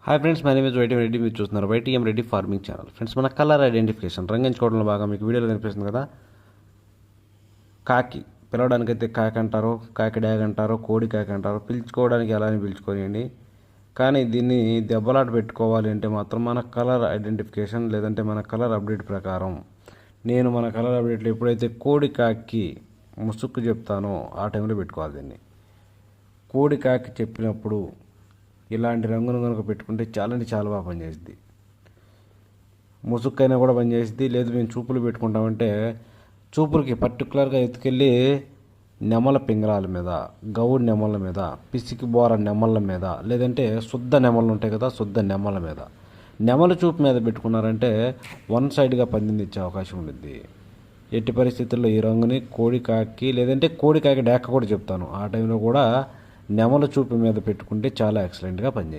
Hi friends, my name is YTM Reddy. మీరు చూస్తున్నారు YTM Reddy farming channel. Friends, మన colour identification రంగించుకోవడంలో బాగా మీకు వీడియోలో కనిపిస్తుంది కదా. కాకి పిలవడానికైతే కాకి అంటారు, కాకి డ్యాగ్ అంటారు, కోడి కాకి అంటారు. పిలుచుకోవడానికి ఎలా అని పిలుచుకోనియండి. కానీ దీన్ని దెబ్బలాట పెట్టుకోవాలి అంటే మాత్రం మన కలర్ ఐడెంటిఫికేషన్ లేదంటే మన కలర్ అప్డేట్ ప్రకారం నేను మన కలర్ అప్డేట్లో ఎప్పుడైతే కోడి కాకి ముసుక్కు చెప్తానో ఆ టైంలో పెట్టుకోవాలి. దీన్ని కోడి కాకి చెప్పినప్పుడు ఇలాంటి రంగును కనుక పెట్టుకుంటే చాలా అంటే చాలా బాగా పనిచేస్తుంది. ముసుక్కైనా కూడా పనిచేస్తుంది. లేదు మేము చూపులు పెట్టుకుంటామంటే చూపులకి పర్టికులర్గా ఎత్తుకెళ్ళి నెమల పింగళాల మీద, గౌడు నెమల మీద, పిసికి బోర నెమళ్ళ మీద, లేదంటే శుద్ధ నెమలు ఉంటాయి కదా, శుద్ధ నెమల మీద, నెమల చూపు మీద పెట్టుకున్నారంటే వన్ సైడ్గా పందిని ఇచ్చే అవకాశం ఉంటుంది. ఎట్టి పరిస్థితుల్లో ఈ రంగుని కోడి కాకి లేదంటే కోడి కాకి డేక కూడా చెప్తాను. ఆ టైంలో కూడా నెమల చూపు మీద పెట్టుకుంటే చాలా ఎక్సలెంట్గా పనిచేస్తుంది.